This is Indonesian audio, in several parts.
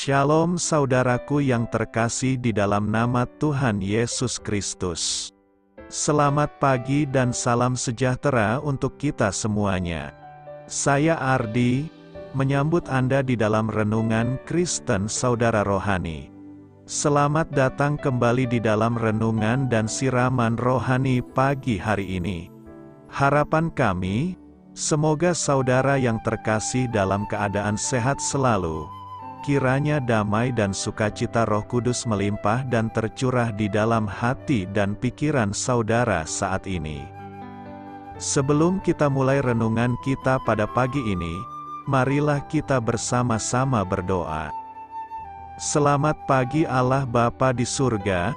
Shalom saudaraku yang terkasih di dalam nama Tuhan Yesus Kristus. Selamat pagi dan salam sejahtera untuk kita semuanya. Saya Ardi, menyambut Anda di dalam renungan Kristen Saudara Rohani. Selamat datang kembali di dalam renungan dan siraman rohani pagi hari ini. Harapan kami, semoga saudara yang terkasih dalam keadaan sehat selalu. Kiranya damai dan sukacita Roh Kudus melimpah dan tercurah di dalam hati dan pikiran saudara saat ini. Sebelum kita mulai renungan kita pada pagi ini, marilah kita bersama-sama berdoa. Selamat pagi Allah Bapa di surga,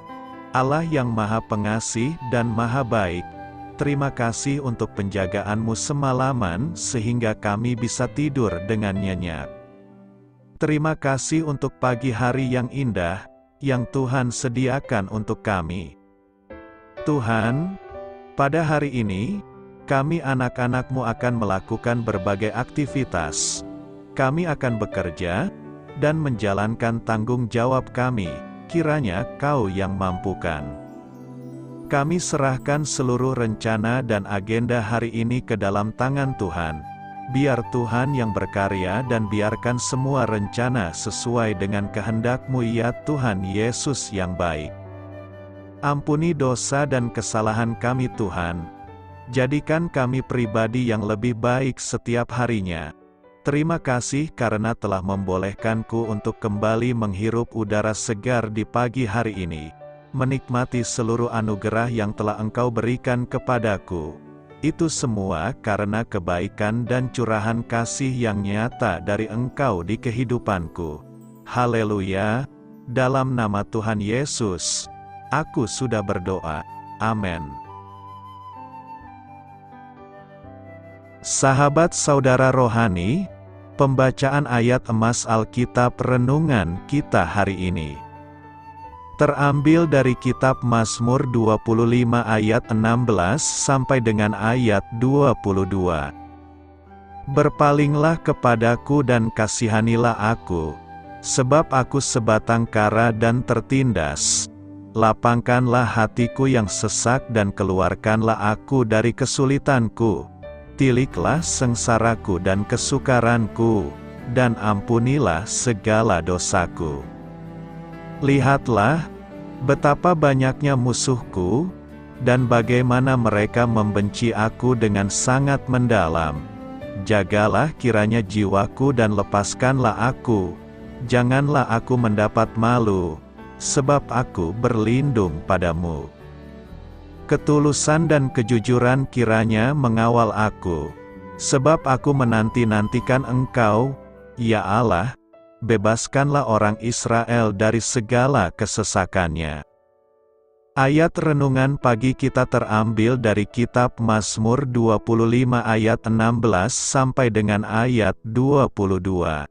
Allah yang Maha Pengasih dan Maha Baik. Terima kasih untuk penjagaan-Mu semalaman sehingga kami bisa tidur dengan nyenyak. Terima kasih untuk pagi hari yang indah, yang Tuhan sediakan untuk kami. Tuhan, pada hari ini, kami anak-anak-Mu akan melakukan berbagai aktivitas. Kami akan bekerja, dan menjalankan tanggung jawab kami, kiranya Kau yang mampukan. Kami serahkan seluruh rencana dan agenda hari ini ke dalam tangan Tuhan. Biar Tuhan yang berkarya dan biarkan semua rencana sesuai dengan kehendak-Mu ya Tuhan Yesus yang baik. Ampuni dosa dan kesalahan kami Tuhan. Jadikan kami pribadi yang lebih baik setiap harinya. Terima kasih karena telah membolehkanku untuk kembali menghirup udara segar di pagi hari ini. Menikmati seluruh anugerah yang telah Engkau berikan kepadaku. Itu semua karena kebaikan dan curahan kasih yang nyata dari Engkau di kehidupanku. Haleluya! Dalam nama Tuhan Yesus, aku sudah berdoa. Amin. Sahabat saudara rohani, pembacaan ayat emas Alkitab renungan kita hari ini terambil dari kitab Mazmur 25 ayat 16 sampai dengan ayat 22. Berpalinglah kepadaku dan kasihanilah aku, sebab aku sebatang kara dan tertindas. Lapangkanlah hatiku yang sesak dan keluarkanlah aku dari kesulitanku. Tiliklah sengsaraku dan kesukaranku, dan ampunilah segala dosaku. Lihatlah, betapa banyaknya musuhku, dan bagaimana mereka membenci aku dengan sangat mendalam. Jagalah kiranya jiwaku dan lepaskanlah aku, janganlah aku mendapat malu, sebab aku berlindung padamu. Ketulusan dan kejujuran kiranya mengawal aku, sebab aku menanti-nantikan Engkau, ya Allah. Bebaskanlah orang Israel dari segala kesesakannya. Ayat renungan pagi kita terambil dari kitab Mazmur 25 ayat 16 sampai dengan ayat 22.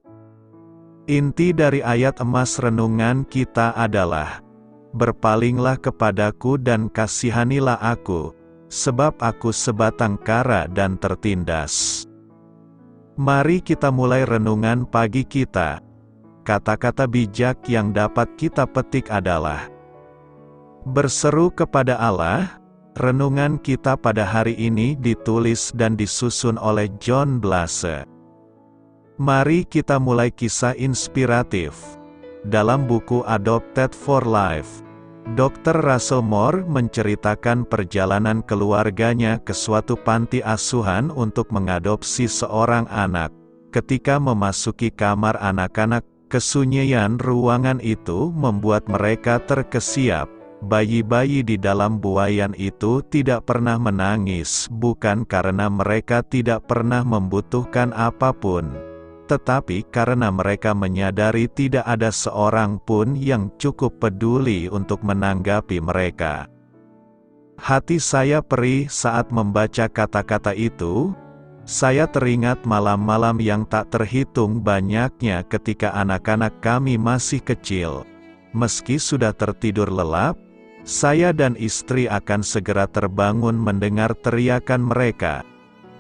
Inti dari ayat emas renungan kita adalah, berpalinglah kepadaku dan kasihanilah aku, sebab aku sebatang kara dan tertindas. Mari kita mulai renungan pagi kita. Kata-kata bijak yang dapat kita petik adalah berseru kepada Allah. Renungan kita pada hari ini ditulis dan disusun oleh John Blase. Mari kita mulai kisah inspiratif. Dalam buku Adopted for Life, Dr. Russell Moore menceritakan perjalanan keluarganya ke suatu panti asuhan untuk mengadopsi seorang anak. Ketika memasuki kamar anak-anak, kesunyian ruangan itu membuat mereka terkesiap. Bayi-bayi di dalam buaian itu tidak pernah menangis, bukan karena mereka tidak pernah membutuhkan apapun, tetapi karena mereka menyadari tidak ada seorang pun yang cukup peduli untuk menanggapi mereka. Hati saya perih saat membaca kata-kata itu. Saya teringat malam-malam yang tak terhitung banyaknya ketika anak-anak kami masih kecil. Meski sudah tertidur lelap, saya dan istri akan segera terbangun mendengar teriakan mereka.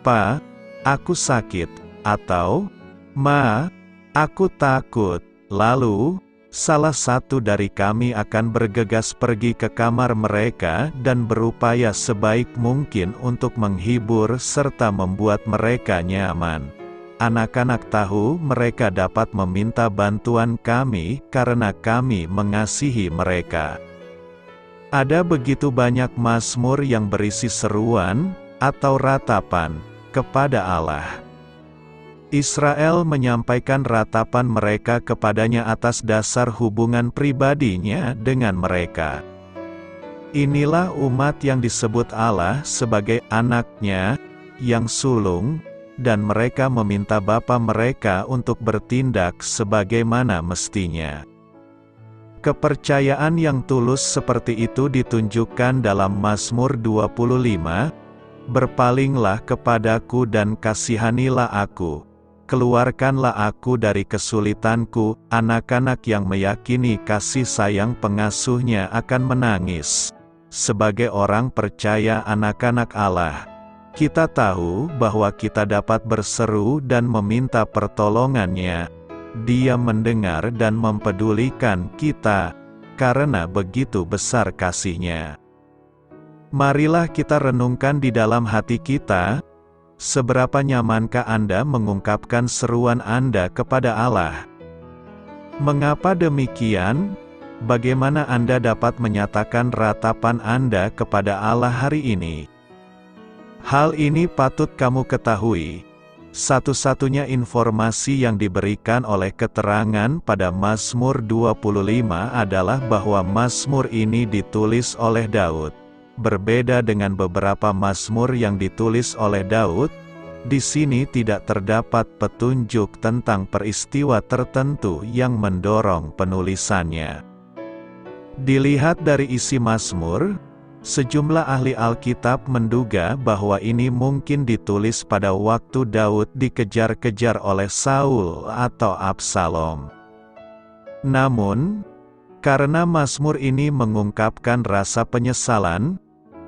"Pa, aku sakit," atau "Ma, aku takut," Lalu, salah satu dari kami akan bergegas pergi ke kamar mereka dan berupaya sebaik mungkin untuk menghibur serta membuat mereka nyaman. Anak-anak tahu mereka dapat meminta bantuan kami karena kami mengasihi mereka. Ada begitu banyak mazmur yang berisi seruan atau ratapan kepada Allah. Israel menyampaikan ratapan mereka kepadanya atas dasar hubungan pribadinya dengan mereka. Inilah umat yang disebut Allah sebagai anaknya yang sulung, dan mereka meminta Bapa mereka untuk bertindak sebagaimana mestinya. Kepercayaan yang tulus seperti itu ditunjukkan dalam Mazmur 25, "Berpalinglah kepadaku dan kasihanilah aku. Keluarkanlah aku dari kesulitanku." Anak-anak yang meyakini kasih sayang pengasuhnya akan menangis. Sebagai orang percaya anak-anak Allah, kita tahu bahwa kita dapat berseru dan meminta pertolongannya. Dia mendengar dan mempedulikan kita, karena begitu besar kasih-Nya. Marilah kita renungkan di dalam hati kita, seberapa nyamankah Anda mengungkapkan seruan Anda kepada Allah? Mengapa demikian? Bagaimana Anda dapat menyatakan ratapan Anda kepada Allah hari ini? Hal ini patut kamu ketahui. Satu-satunya informasi yang diberikan oleh keterangan pada Mazmur 25 adalah bahwa Mazmur ini ditulis oleh Daud. Berbeda dengan beberapa Mazmur yang ditulis oleh Daud, di sini tidak terdapat petunjuk tentang peristiwa tertentu yang mendorong penulisannya. Dilihat dari isi Mazmur, sejumlah ahli Alkitab menduga bahwa ini mungkin ditulis pada waktu Daud dikejar-kejar oleh Saul atau Absalom. Namun, karena Mazmur ini mengungkapkan rasa penyesalan,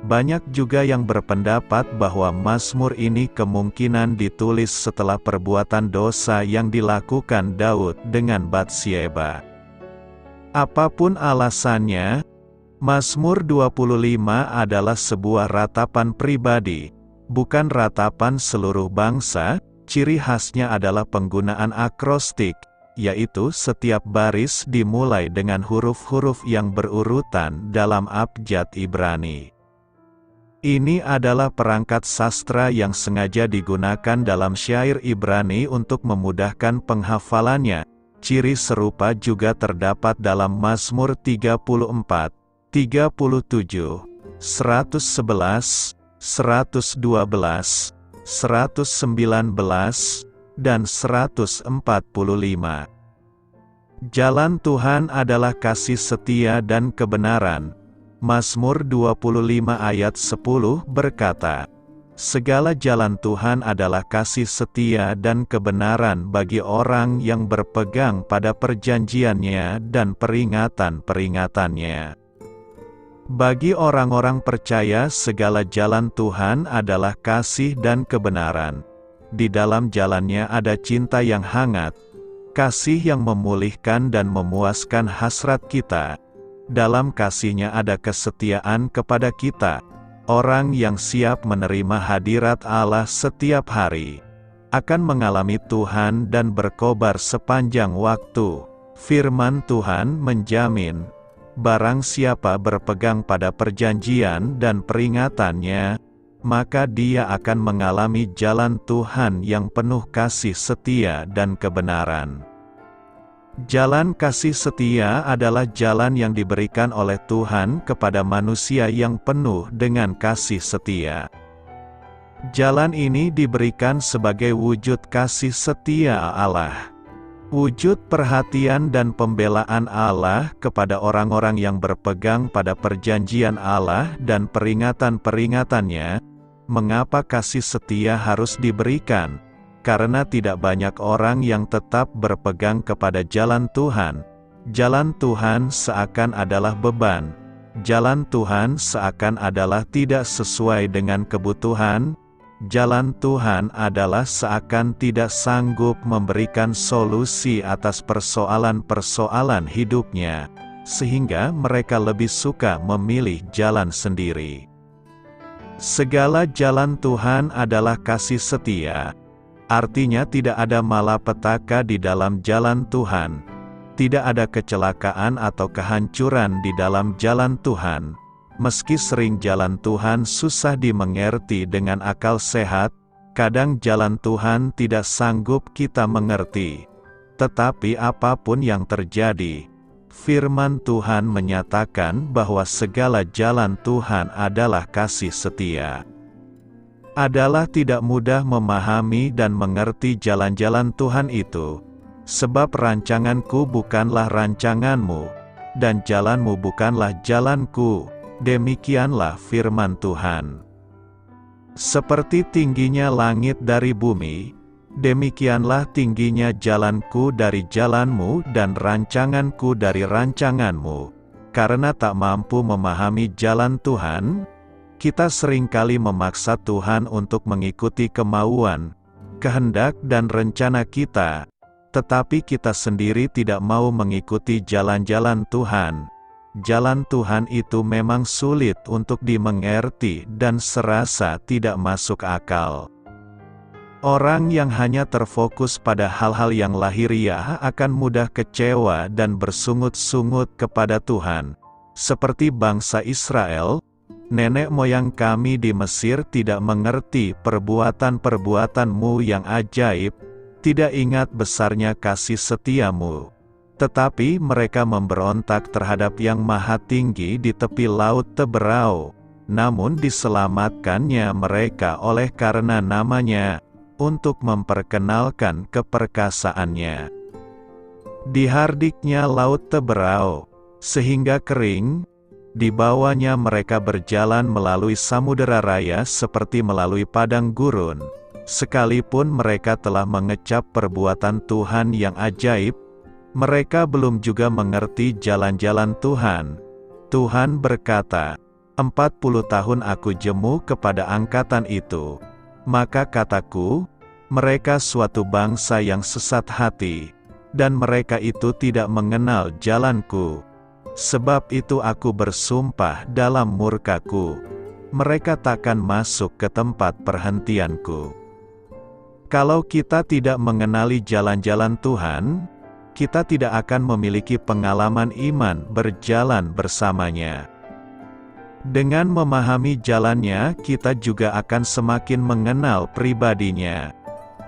banyak juga yang berpendapat bahwa Mazmur ini kemungkinan ditulis setelah perbuatan dosa yang dilakukan Daud dengan Batsyeba. Apapun alasannya, Mazmur 25 adalah sebuah ratapan pribadi, bukan ratapan seluruh bangsa. Ciri khasnya adalah penggunaan akrostik, yaitu setiap baris dimulai dengan huruf-huruf yang berurutan dalam abjad Ibrani. Ini adalah perangkat sastra yang sengaja digunakan dalam syair Ibrani untuk memudahkan penghafalannya. Ciri serupa juga terdapat dalam Mazmur 34, 37, 111, 112, 119, dan 145. Jalan Tuhan adalah kasih setia dan kebenaran. Mazmur 25 ayat 10 berkata, "Segala jalan Tuhan adalah kasih setia dan kebenaran bagi orang yang berpegang pada perjanjiannya dan peringatan-peringatannya." Bagi orang-orang percaya, segala jalan Tuhan adalah kasih dan kebenaran. Di dalam jalannya ada cinta yang hangat, kasih yang memulihkan dan memuaskan hasrat kita. Dalam kasih-Nya ada kesetiaan kepada kita. Orang yang siap menerima hadirat Allah setiap hari akan mengalami Tuhan dan berkobar sepanjang waktu. Firman Tuhan menjamin, barang siapa berpegang pada perjanjian dan peringatannya, maka dia akan mengalami jalan Tuhan yang penuh kasih setia dan kebenaran. Jalan kasih setia adalah jalan yang diberikan oleh Tuhan kepada manusia yang penuh dengan kasih setia. Jalan ini diberikan sebagai wujud kasih setia Allah. Wujud perhatian dan pembelaan Allah kepada orang-orang yang berpegang pada perjanjian Allah dan peringatan-peringatannya. Mengapa kasih setia harus diberikan? Karena tidak banyak orang yang tetap berpegang kepada jalan Tuhan. Jalan Tuhan seakan adalah beban. Jalan Tuhan seakan adalah tidak sesuai dengan kebutuhan. jalan Tuhan adalah seakan tidak sanggup memberikan solusi atas persoalan-persoalan hidupnya, sehingga mereka lebih suka memilih jalan sendiri. Segala jalan Tuhan adalah kasih setia. Artinya tidak ada malapetaka di dalam jalan Tuhan. Tidak ada kecelakaan atau kehancuran di dalam jalan Tuhan. Meski sering jalan Tuhan susah dimengerti dengan akal sehat, kadang jalan Tuhan tidak sanggup kita mengerti. Tetapi apapun yang terjadi, firman Tuhan menyatakan bahwa segala jalan Tuhan adalah kasih setia. Adalah tidak mudah memahami dan mengerti jalan-jalan Tuhan itu, sebab rancanganku bukanlah rancanganmu, dan jalanmu bukanlah jalanku, demikianlah firman Tuhan. Seperti tingginya langit dari bumi, demikianlah tingginya jalanku dari jalanmu dan rancanganku dari rancanganmu. Karena tak mampu memahami jalan Tuhan, kita seringkali memaksa Tuhan untuk mengikuti kemauan, kehendak dan rencana kita, tetapi kita sendiri tidak mau mengikuti jalan-jalan Tuhan. Jalan Tuhan itu memang sulit untuk dimengerti dan serasa tidak masuk akal. Orang yang hanya terfokus pada hal-hal yang lahiriah akan mudah kecewa dan bersungut-sungut kepada Tuhan. Seperti bangsa Israel, nenek moyang kami di Mesir tidak mengerti perbuatan-perbuatanmu yang ajaib, tidak ingat besarnya kasih setiamu. Tetapi mereka memberontak terhadap Yang Maha Tinggi di tepi laut Teberau, namun diselamatkannya mereka oleh karena namanya, untuk memperkenalkan keperkasaannya. Dihardiknya laut Teberau, sehingga kering, di bawahnya mereka berjalan melalui samudera raya seperti melalui padang gurun. Sekalipun mereka telah mengecap perbuatan Tuhan yang ajaib, mereka belum juga mengerti jalan-jalan Tuhan. Tuhan berkata, 40 tahun aku jemu kepada angkatan itu. Maka kataku, mereka suatu bangsa yang sesat hati, dan mereka itu tidak mengenal jalanku. Sebab itu aku bersumpah dalam murkaku, mereka takkan masuk ke tempat perhentianku. Kalau kita tidak mengenali jalan-jalan Tuhan, kita tidak akan memiliki pengalaman iman berjalan bersamanya. Dengan memahami jalannya, kita juga akan semakin mengenal pribadinya.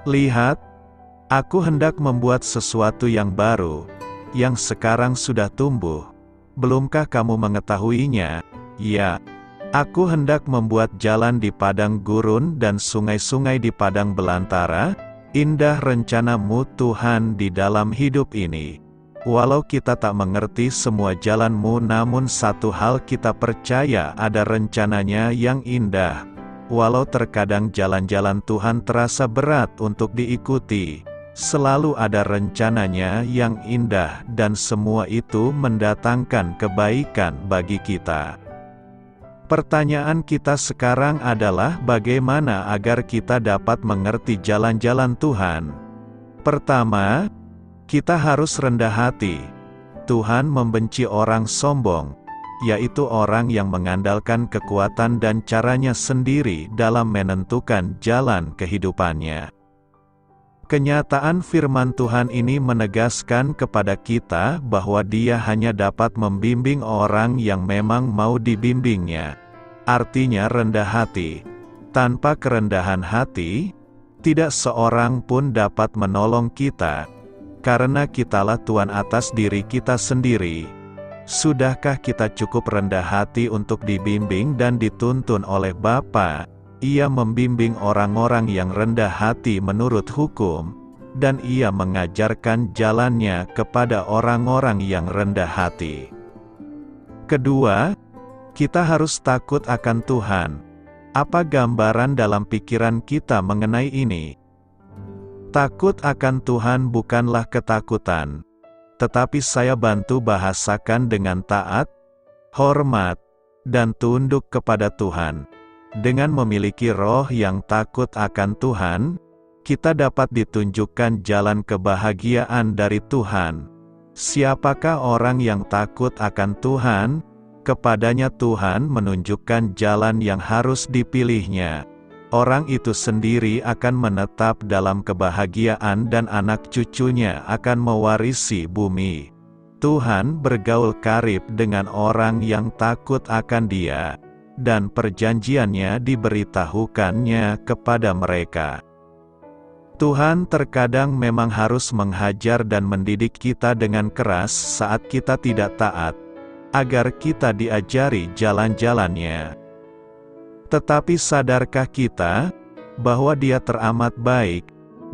Lihat, aku hendak membuat sesuatu yang baru, yang sekarang sudah tumbuh. Belumkah kamu mengetahuinya? Ya, aku hendak membuat jalan di padang gurun dan sungai-sungai di padang belantara. Indah rencanamu Tuhan di dalam hidup ini. Walau kita tak mengerti semua jalanmu, namun satu hal kita percaya, ada rencananya yang indah. Walau terkadang jalan-jalan Tuhan terasa berat untuk diikuti, selalu ada rencananya yang indah dan semua itu mendatangkan kebaikan bagi kita. Pertanyaan kita sekarang adalah bagaimana agar kita dapat mengerti jalan-jalan Tuhan. Pertama, kita harus rendah hati. Tuhan membenci orang sombong, yaitu orang yang mengandalkan kekuatan dan caranya sendiri dalam menentukan jalan kehidupannya. Kenyataan firman Tuhan ini menegaskan kepada kita bahwa Dia hanya dapat membimbing orang yang memang mau dibimbingnya. Artinya rendah hati. Tanpa kerendahan hati, tidak seorang pun dapat menolong kita, karena kitalah Tuhan atas diri kita sendiri. Sudahkah kita cukup rendah hati untuk dibimbing dan dituntun oleh Bapa? Ia membimbing orang-orang yang rendah hati menurut hukum, dan Ia mengajarkan jalannya kepada orang-orang yang rendah hati. Kedua, kita harus takut akan Tuhan. Apa gambaran dalam pikiran kita mengenai ini? Takut akan Tuhan bukanlah ketakutan, tetapi saya bantu bahasakan dengan taat, hormat, dan tunduk kepada Tuhan. Dengan memiliki roh yang takut akan Tuhan, kita dapat ditunjukkan jalan kebahagiaan dari Tuhan. Siapakah orang yang takut akan Tuhan? Kepadanya Tuhan menunjukkan jalan yang harus dipilihnya. Orang itu sendiri akan menetap dalam kebahagiaan dan anak cucunya akan mewarisi bumi. Tuhan bergaul karib dengan orang yang takut akan Dia, dan perjanjiannya diberitahukannya kepada mereka. Tuhan terkadang memang harus menghajar dan mendidik kita dengan keras saat kita tidak taat, agar kita diajari jalan-jalannya. Tetapi sadarkah kita, bahwa Dia teramat baik,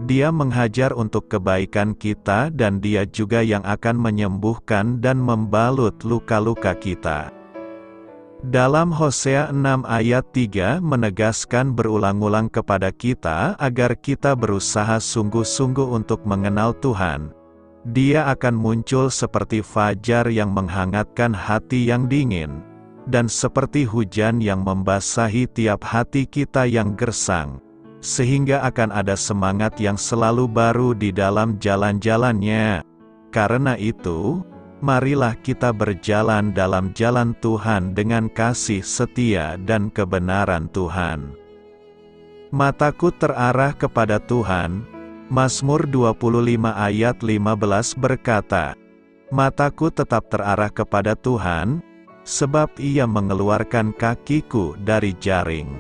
Dia menghajar untuk kebaikan kita dan Dia juga yang akan menyembuhkan dan membalut luka-luka kita. Dalam Hosea 6 ayat 3 menegaskan berulang-ulang kepada kita agar kita berusaha sungguh-sungguh untuk mengenal Tuhan. Dia akan muncul seperti fajar yang menghangatkan hati yang dingin, dan seperti hujan yang membasahi tiap hati kita yang gersang, sehingga akan ada semangat yang selalu baru di dalam jalan-jalannya. Karena itu, marilah kita berjalan dalam jalan Tuhan dengan kasih setia dan kebenaran Tuhan. Mataku terarah kepada Tuhan. Mazmur 25 ayat 15 berkata, "Mataku tetap terarah kepada Tuhan, sebab Ia mengeluarkan kakiku dari jaring."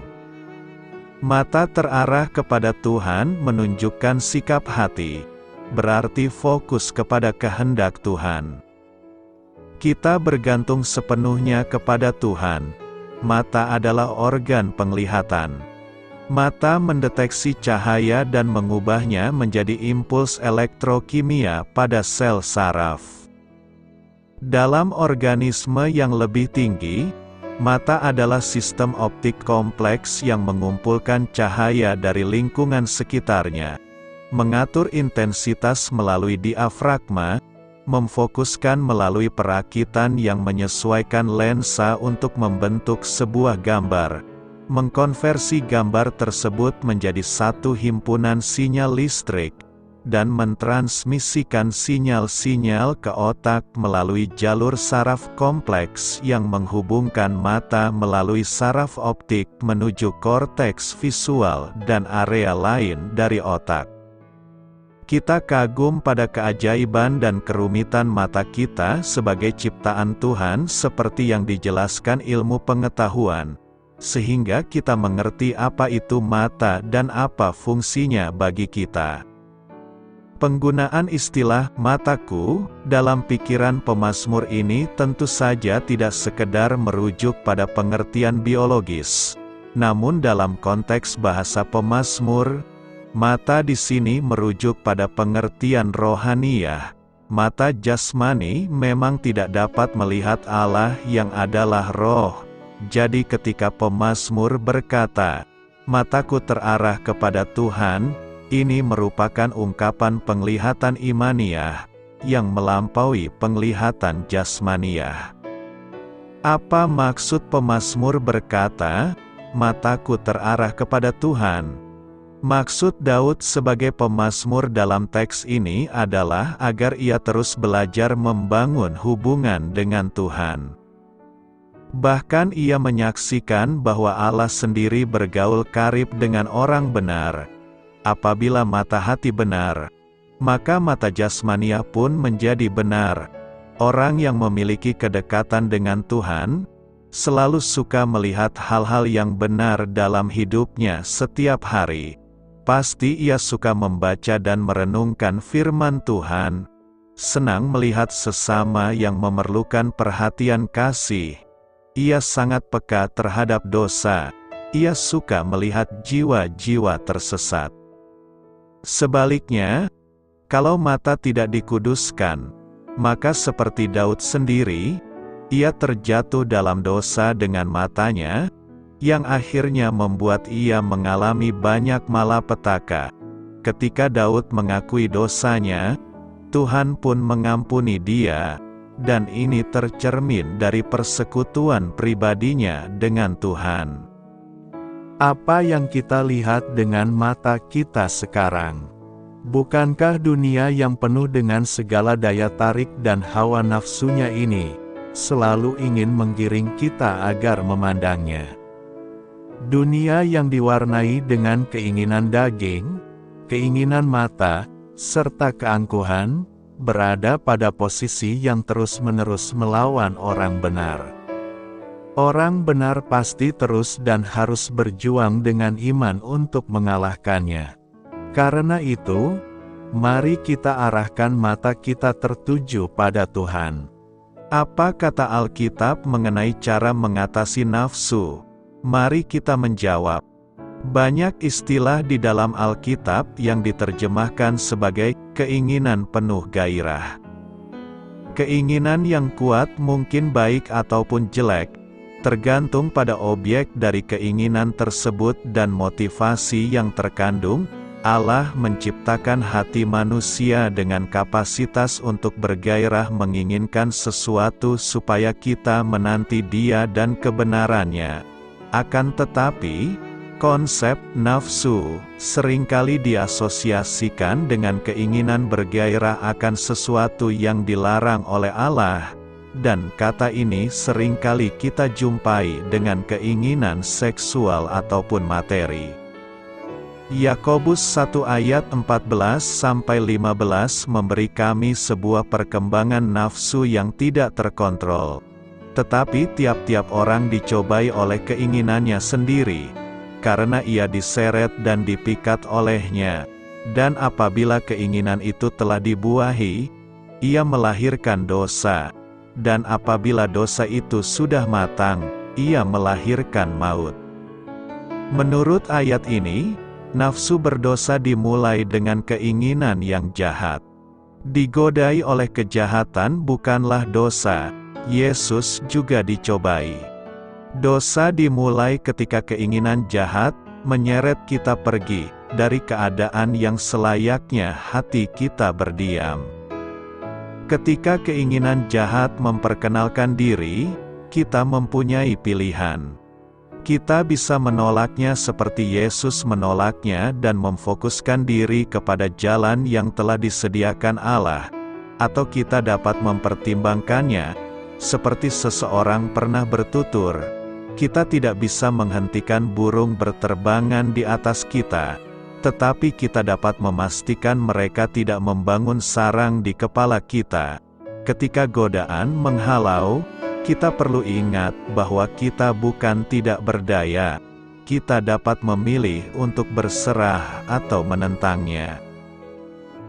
Mata terarah kepada Tuhan menunjukkan sikap hati, berarti fokus kepada kehendak Tuhan. Kita bergantung sepenuhnya kepada Tuhan. Mata adalah organ penglihatan. Mata mendeteksi cahaya dan mengubahnya menjadi impuls elektrokimia pada sel saraf. Dalam organisme yang lebih tinggi, mata adalah sistem optik kompleks yang mengumpulkan cahaya dari lingkungan sekitarnya, mengatur intensitas melalui diafragma, memfokuskan melalui perakitan yang menyesuaikan lensa untuk membentuk sebuah gambar, mengkonversi gambar tersebut menjadi satu himpunan sinyal listrik, dan mentransmisikan sinyal-sinyal ke otak melalui jalur saraf kompleks yang menghubungkan mata melalui saraf optik menuju korteks visual dan area lain dari otak. Kita kagum pada keajaiban dan kerumitan mata kita sebagai ciptaan Tuhan seperti yang dijelaskan ilmu pengetahuan, sehingga kita mengerti apa itu mata dan apa fungsinya bagi kita. Penggunaan istilah "mataku" dalam pikiran pemazmur ini tentu saja tidak sekedar merujuk pada pengertian biologis. Namun dalam konteks bahasa pemazmur, mata di sini merujuk pada pengertian rohaniah. Mata jasmani memang tidak dapat melihat Allah yang adalah roh. Jadi ketika pemazmur berkata, "Mataku terarah kepada Tuhan," ini merupakan ungkapan penglihatan imaniah, yang melampaui penglihatan jasmaniah. Apa maksud pemazmur berkata, "Mataku terarah kepada Tuhan"? Maksud Daud sebagai pemazmur dalam teks ini adalah agar ia terus belajar membangun hubungan dengan Tuhan. Bahkan ia menyaksikan bahwa Allah sendiri bergaul karib dengan orang benar. Apabila mata hati benar, maka mata jasmania pun menjadi benar. Orang yang memiliki kedekatan dengan Tuhan, selalu suka melihat hal-hal yang benar dalam hidupnya setiap hari. Pasti ia suka membaca dan merenungkan firman Tuhan, senang melihat sesama yang memerlukan perhatian kasih. Ia sangat peka terhadap dosa. Ia suka melihat jiwa-jiwa tersesat. Sebaliknya, kalau mata tidak dikuduskan, maka seperti Daud sendiri, ia terjatuh dalam dosa dengan matanya, yang akhirnya membuat ia mengalami banyak malapetaka. Ketika Daud mengakui dosanya, Tuhan pun mengampuni dia, dan ini tercermin dari persekutuan pribadinya dengan Tuhan. Apa yang kita lihat dengan mata kita sekarang? Bukankah dunia yang penuh dengan segala daya tarik dan hawa nafsunya ini selalu ingin menggiring kita agar memandangnya? Dunia yang diwarnai dengan keinginan daging, keinginan mata, serta keangkuhan, berada pada posisi yang terus-menerus melawan orang benar. Orang benar pasti terus dan harus berjuang dengan iman untuk mengalahkannya. Karena itu, mari kita arahkan mata kita tertuju pada Tuhan. Apa kata Alkitab mengenai cara mengatasi nafsu? Mari kita menjawab. Banyak istilah di dalam Alkitab yang diterjemahkan sebagai keinginan penuh gairah. Keinginan yang kuat mungkin baik ataupun jelek, tergantung pada objek dari keinginan tersebut dan motivasi yang terkandung. Allah menciptakan hati manusia dengan kapasitas untuk bergairah menginginkan sesuatu supaya kita menanti Dia dan kebenarannya. Akan tetapi, konsep nafsu seringkali diasosiasikan dengan keinginan bergairah akan sesuatu yang dilarang oleh Allah. Dan kata ini seringkali kita jumpai dengan keinginan seksual ataupun materi. Yakobus 1 ayat 14-15 memberi kami sebuah perkembangan nafsu yang tidak terkontrol. Tetapi tiap-tiap orang dicobai oleh keinginannya sendiri, karena ia diseret dan dipikat olehnya. Dan apabila keinginan itu telah dibuahi, ia melahirkan dosa. Dan apabila dosa itu sudah matang, ia melahirkan maut. Menurut ayat ini, nafsu berdosa dimulai dengan keinginan yang jahat. Digodai oleh kejahatan bukanlah dosa, Yesus juga dicobai. Dosa dimulai ketika keinginan jahat menyeret kita pergi dari keadaan yang selayaknya hati kita berdiam. Ketika keinginan jahat memperkenalkan diri, kita mempunyai pilihan. Kita bisa menolaknya seperti Yesus menolaknya dan memfokuskan diri kepada jalan yang telah disediakan Allah, atau kita dapat mempertimbangkannya, seperti seseorang pernah bertutur, kita tidak bisa menghentikan burung berterbangan di atas kita, tetapi kita dapat memastikan mereka tidak membangun sarang di kepala kita. Ketika godaan menghalau, kita perlu ingat bahwa kita bukan tidak berdaya. Kita dapat memilih untuk berserah atau menentangnya.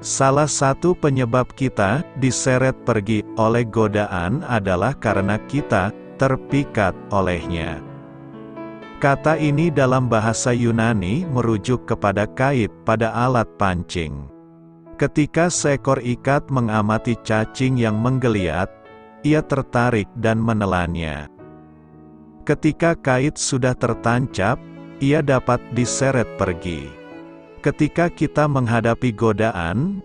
Salah satu penyebab kita diseret pergi oleh godaan adalah karena kita terpikat olehnya. Kata ini dalam bahasa Yunani merujuk kepada kait pada alat pancing. Ketika seekor ikat mengamati cacing yang menggeliat, ia tertarik dan menelannya. Ketika kait sudah tertancap, ia dapat diseret pergi. Ketika kita menghadapi godaan,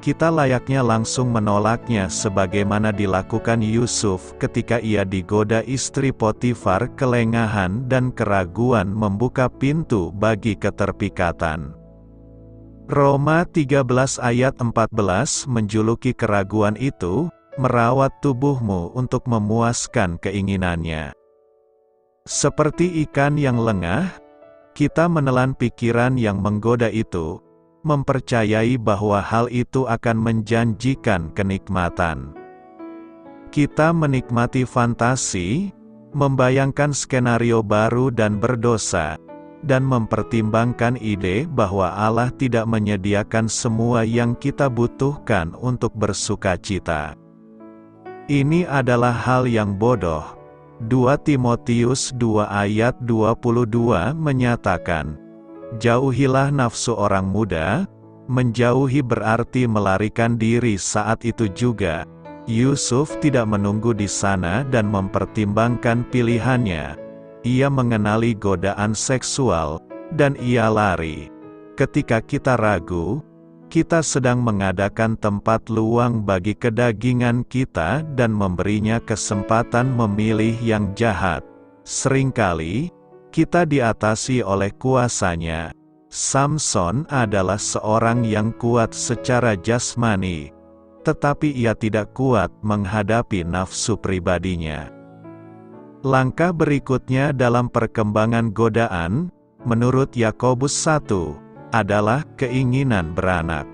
kita layaknya langsung menolaknya sebagaimana dilakukan Yusuf ketika ia digoda istri Potifar. Kelengahan dan keraguan membuka pintu bagi keterpikatan. Roma 13 ayat 14 menjuluki keraguan itu, merawat tubuhmu untuk memuaskan keinginannya. Seperti ikan yang lengah, kita menelan pikiran yang menggoda itu, mempercayai bahwa hal itu akan menjanjikan kenikmatan. Kita menikmati fantasi, membayangkan skenario baru dan berdosa, dan mempertimbangkan ide bahwa Allah tidak menyediakan semua yang kita butuhkan untuk bersukacita. Ini adalah hal yang bodoh. 2 Timotius 2 ayat 22 menyatakan, jauhilah nafsu orang muda. Menjauhi berarti melarikan diri. Saat itu juga, Yusuf tidak menunggu di sana dan mempertimbangkan pilihannya. Ia mengenali godaan seksual, dan ia lari. Ketika kita ragu, kita sedang mengadakan tempat luang bagi kedagingan kita dan memberinya kesempatan memilih yang jahat. Seringkali, Kita diatasi oleh kuasanya. Samson adalah seorang yang kuat secara jasmani, tetapi ia tidak kuat menghadapi nafsu pribadinya. Langkah berikutnya dalam perkembangan godaan, menurut Yakobus 1, adalah keinginan beranak.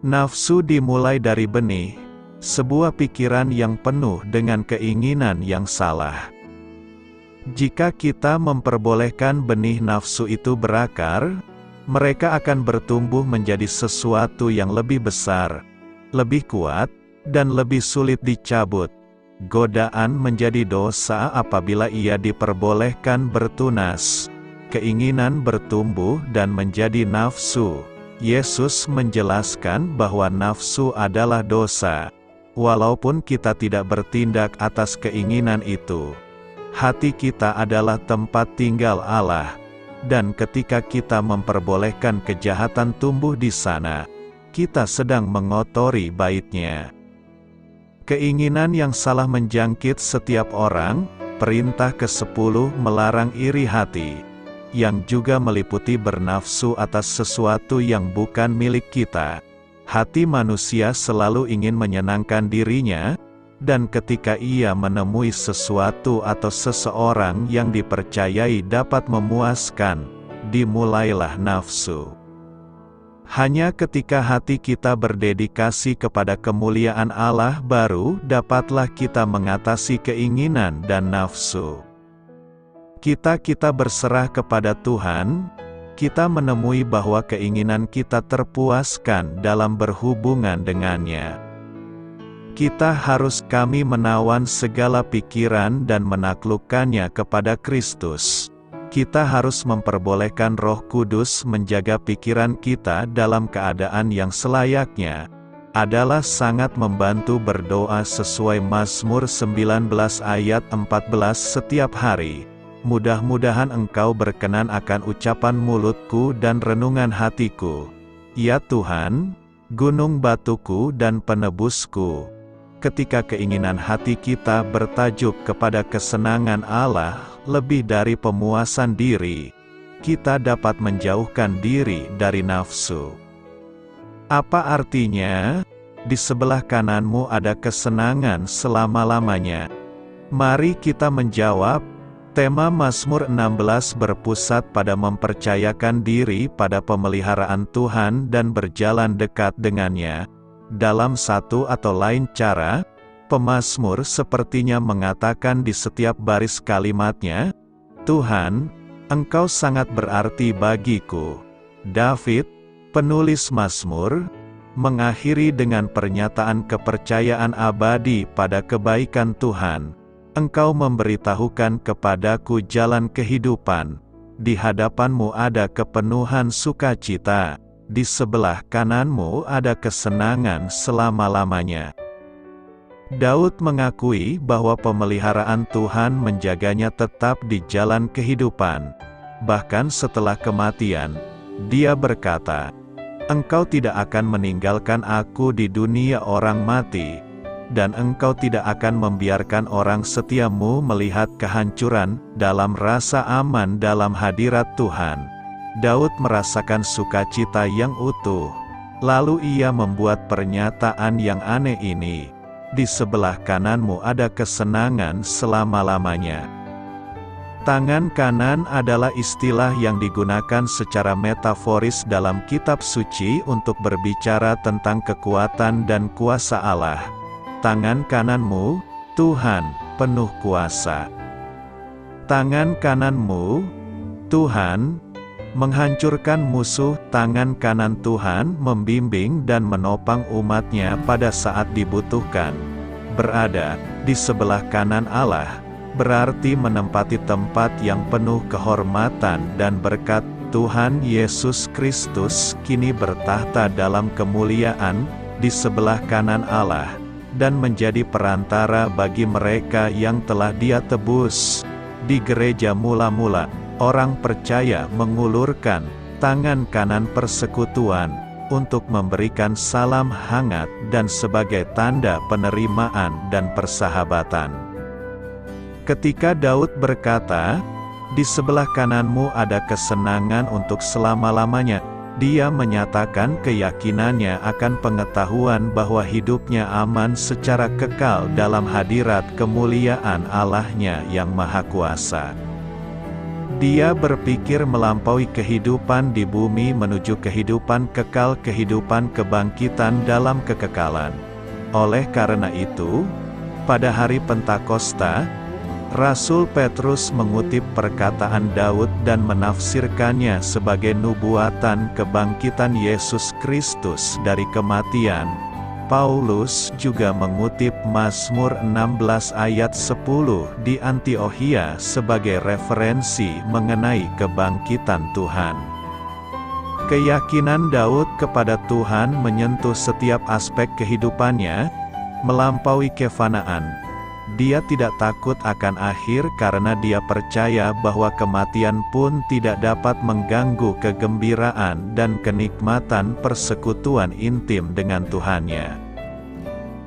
Nafsu dimulai dari benih, sebuah pikiran yang penuh dengan keinginan yang salah. Jika kita memperbolehkan benih nafsu itu berakar, mereka akan bertumbuh menjadi sesuatu yang lebih besar, lebih kuat, dan lebih sulit dicabut. Godaan menjadi dosa apabila ia diperbolehkan bertunas. Keinginan bertumbuh dan menjadi nafsu. Yesus menjelaskan bahwa nafsu adalah dosa. Walaupun kita tidak bertindak atas keinginan itu, hati kita adalah tempat tinggal Allah, dan ketika kita memperbolehkan kejahatan tumbuh di sana, kita sedang mengotori bait-Nya. Keinginan yang salah menjangkit setiap orang. Perintah ke-10 melarang iri hati, yang juga meliputi bernafsu atas sesuatu yang bukan milik kita. Hati manusia selalu ingin menyenangkan dirinya, dan ketika ia menemui sesuatu atau seseorang yang dipercayai dapat memuaskan, dimulailah nafsu. Hanya ketika hati kita berdedikasi kepada kemuliaan Allah baru dapatlah kita mengatasi keinginan dan nafsu. Kita berserah kepada Tuhan, kita menemui bahwa keinginan kita terpuaskan dalam berhubungan dengannya. Kami menawan segala pikiran dan menaklukkannya kepada Kristus. Kita harus memperbolehkan Roh Kudus menjaga pikiran kita dalam keadaan yang selayaknya. Adalah sangat membantu berdoa sesuai Mazmur 19 ayat 14 setiap hari. Mudah-mudahan engkau berkenan akan ucapan mulutku dan renungan hatiku. Ya Tuhan, gunung batuku dan penebusku. Ketika keinginan hati kita bertajuk kepada kesenangan Allah, lebih dari pemuasan diri, kita dapat menjauhkan diri dari nafsu. Apa artinya? Di sebelah kananmu ada kesenangan selama-lamanya. Mari kita menjawab. Tema Mazmur 16 berpusat pada mempercayakan diri pada pemeliharaan Tuhan dan berjalan dekat dengannya. Dalam satu atau lain cara, pemazmur sepertinya mengatakan di setiap baris kalimatnya, Tuhan, Engkau sangat berarti bagiku. David, penulis Mazmur, mengakhiri dengan pernyataan kepercayaan abadi pada kebaikan Tuhan. Engkau memberitahukan kepadaku jalan kehidupan. Di hadapanmu ada kepenuhan sukacita. Di sebelah kananmu ada kesenangan selama-lamanya. Daud mengakui bahwa pemeliharaan Tuhan menjaganya tetap di jalan kehidupan. Bahkan setelah kematian, dia berkata, Engkau tidak akan meninggalkan aku di dunia orang mati, dan Engkau tidak akan membiarkan orang setiamu melihat kehancuran. Dalam rasa aman dalam hadirat Tuhan, Daud merasakan sukacita yang utuh. Lalu ia membuat pernyataan yang aneh ini, di sebelah kananmu ada kesenangan selama-lamanya. Tangan kanan adalah istilah yang digunakan secara metaforis dalam kitab suci untuk berbicara tentang kekuatan dan kuasa Allah. Tangan kananmu, Tuhan, penuh kuasa. Tangan kananmu, Tuhan, menghancurkan musuh. Tangan kanan Tuhan membimbing dan menopang umatnya pada saat dibutuhkan. Berada di sebelah kanan Allah, berarti menempati tempat yang penuh kehormatan dan berkat. Tuhan Yesus Kristus kini bertahta dalam kemuliaan, di sebelah kanan Allah, dan menjadi perantara bagi mereka yang telah Dia tebus. Di gereja mula-mula, orang percaya mengulurkan tangan kanan persekutuan untuk memberikan salam hangat dan sebagai tanda penerimaan dan persahabatan. Ketika Daud berkata, Di sebelah kananmu ada kesenangan untuk selama-lamanya. Dia menyatakan keyakinannya akan pengetahuan bahwa hidupnya aman secara kekal dalam hadirat kemuliaan Allah-Nya yang Maha Kuasa. Dia berpikir melampaui kehidupan di bumi menuju kehidupan kekal, kehidupan kebangkitan dalam kekekalan. Oleh karena itu, pada hari Pentakosta, Rasul Petrus mengutip perkataan Daud dan menafsirkannya sebagai nubuatan kebangkitan Yesus Kristus dari kematian. Paulus juga mengutip Mazmur 16 ayat 10 di Antiokhia sebagai referensi mengenai kebangkitan Tuhan. Keyakinan Daud kepada Tuhan menyentuh setiap aspek kehidupannya, melampaui kefanaan. Dia tidak takut akan akhir karena dia percaya bahwa kematian pun tidak dapat mengganggu kegembiraan dan kenikmatan persekutuan intim dengan Tuhannya.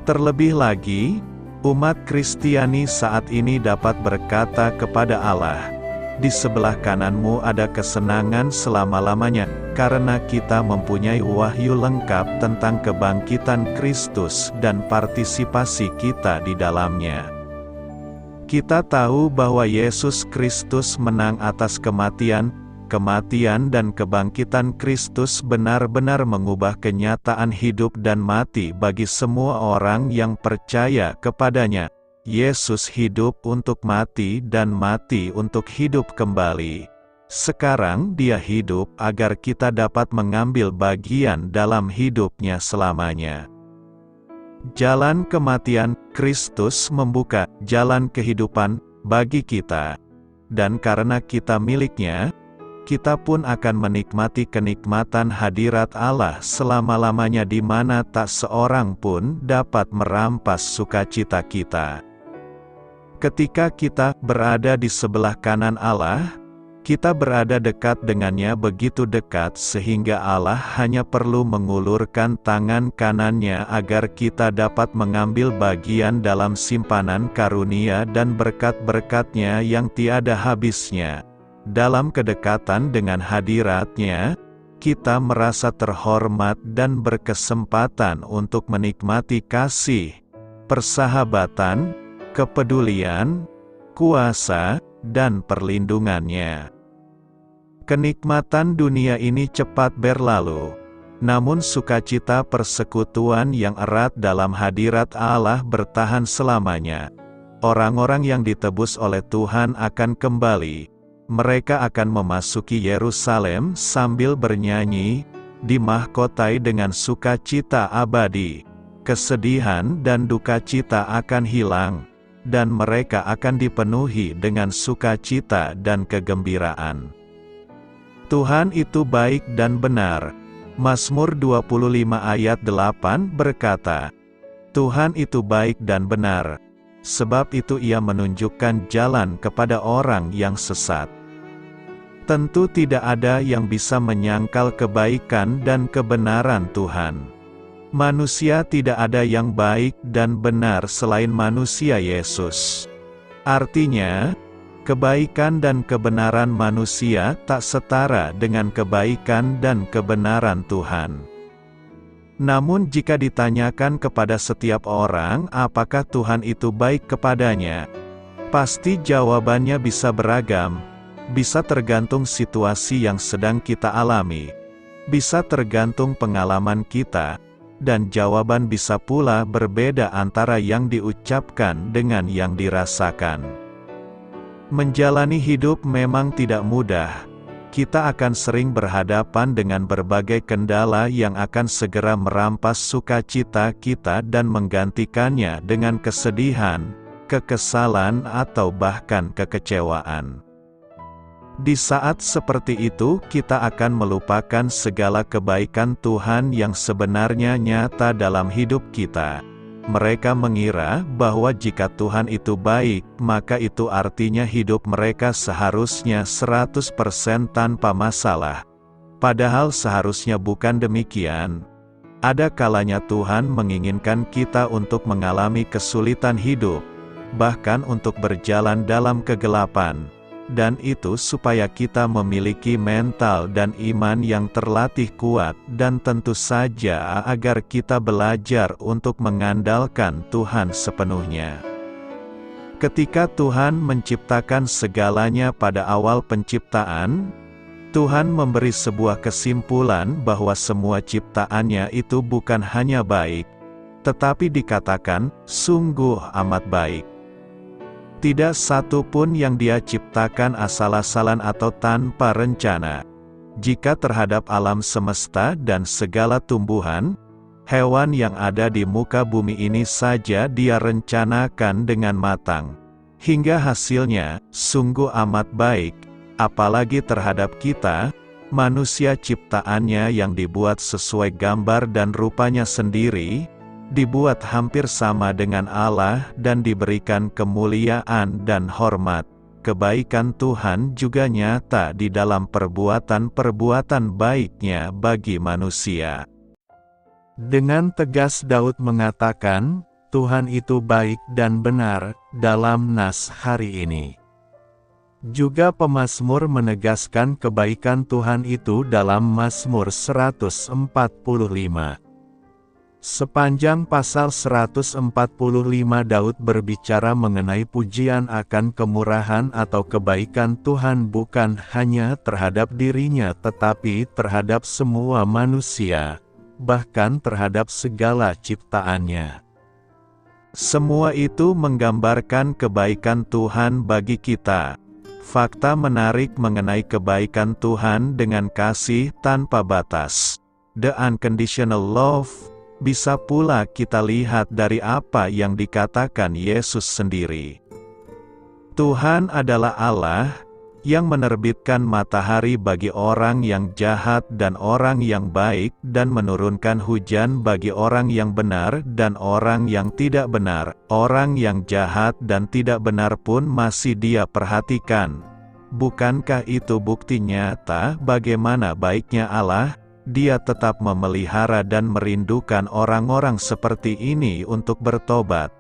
Terlebih lagi, umat Kristiani saat ini dapat berkata kepada Allah, "Di sebelah kananmu ada kesenangan selama-lamanya," karena kita mempunyai wahyu lengkap tentang kebangkitan Kristus dan partisipasi kita di dalamnya. Kita tahu bahwa Yesus Kristus menang atas kematian dan kebangkitan Kristus benar-benar mengubah kenyataan hidup dan mati bagi semua orang yang percaya kepadanya. Yesus hidup untuk mati dan mati untuk hidup kembali. Sekarang Dia hidup agar kita dapat mengambil bagian dalam hidupnya selamanya. Jalan kematian, Kristus membuka jalan kehidupan bagi kita. Dan karena kita miliknya, kita pun akan menikmati kenikmatan hadirat Allah selama-lamanya di mana tak seorang pun dapat merampas sukacita kita. Ketika kita berada di sebelah kanan Allah, kita berada dekat dengannya, begitu dekat sehingga Allah hanya perlu mengulurkan tangan kanannya agar kita dapat mengambil bagian dalam simpanan karunia dan berkat-berkat-Nya yang tiada habisnya. Dalam kedekatan dengan hadirat-Nya, kita merasa terhormat dan berkesempatan untuk menikmati kasih, persahabatan, kepedulian, kuasa, dan perlindungannya. Kenikmatan dunia ini cepat berlalu, namun sukacita persekutuan yang erat dalam hadirat Allah bertahan selamanya. Orang-orang yang ditebus oleh Tuhan akan kembali. Mereka akan memasuki Yerusalem sambil bernyanyi, dimahkotai dengan sukacita abadi. Kesedihan dan duka cita akan hilang, dan mereka akan dipenuhi dengan sukacita dan kegembiraan. Tuhan itu baik dan benar. Mazmur 25 ayat 8 berkata, Tuhan itu baik dan benar, sebab itu Ia menunjukkan jalan kepada orang yang sesat. Tentu tidak ada yang bisa menyangkal kebaikan dan kebenaran Tuhan. Manusia tidak ada yang baik dan benar selain manusia Yesus. Artinya, kebaikan dan kebenaran manusia tak setara dengan kebaikan dan kebenaran Tuhan. Namun jika ditanyakan kepada setiap orang apakah Tuhan itu baik kepadanya, pasti jawabannya bisa beragam, bisa tergantung situasi yang sedang kita alami, bisa tergantung pengalaman kita, dan jawaban bisa pula berbeda antara yang diucapkan dengan yang dirasakan. Menjalani hidup memang tidak mudah. Kita akan sering berhadapan dengan berbagai kendala yang akan segera merampas sukacita kita dan menggantikannya dengan kesedihan, kekesalan atau bahkan kekecewaan. Di saat seperti itu kita akan melupakan segala kebaikan Tuhan yang sebenarnya nyata dalam hidup kita. Mereka mengira bahwa jika Tuhan itu baik, maka itu artinya hidup mereka seharusnya 100% tanpa masalah. Padahal seharusnya bukan demikian. Ada kalanya Tuhan menginginkan kita untuk mengalami kesulitan hidup, bahkan untuk berjalan dalam kegelapan. dan itu supaya kita memiliki mental dan iman yang terlatih kuat, dan tentu saja agar kita belajar untuk mengandalkan Tuhan sepenuhnya. Ketika Tuhan menciptakan segalanya pada awal penciptaan, Tuhan memberi sebuah kesimpulan bahwa semua ciptaannya itu bukan hanya baik, tetapi dikatakan, sungguh amat baik. Tidak satu pun yang Dia ciptakan asal-asalan atau tanpa rencana. Jika terhadap alam semesta dan segala tumbuhan, hewan yang ada di muka bumi ini saja Dia rencanakan dengan matang. Hingga hasilnya, sungguh amat baik, apalagi terhadap kita, manusia ciptaannya yang dibuat sesuai gambar dan rupanya sendiri, dibuat hampir sama dengan Allah dan diberikan kemuliaan dan hormat. Kebaikan Tuhan juga nyata di dalam perbuatan-perbuatan baiknya bagi manusia. Dengan tegas Daud mengatakan, Tuhan itu baik dan benar, dalam nas hari ini. Juga pemazmur menegaskan kebaikan Tuhan itu dalam Mazmur 145. Sepanjang pasal 145 Daud berbicara mengenai pujian akan kemurahan atau kebaikan Tuhan bukan hanya terhadap dirinya tetapi terhadap semua manusia, bahkan terhadap segala ciptaannya. Semua itu menggambarkan kebaikan Tuhan bagi kita. Fakta menarik mengenai kebaikan Tuhan dengan kasih tanpa batas, the unconditional love, bisa pula kita lihat dari apa yang dikatakan Yesus sendiri. Tuhan adalah Allah yang menerbitkan matahari bagi orang yang jahat dan orang yang baik, dan menurunkan hujan bagi orang yang benar dan orang yang tidak benar. Orang yang jahat dan tidak benar pun masih Dia perhatikan. Bukankah itu bukti nyata bagaimana baiknya Allah? Dia tetap memelihara dan merindukan orang-orang seperti ini untuk bertobat.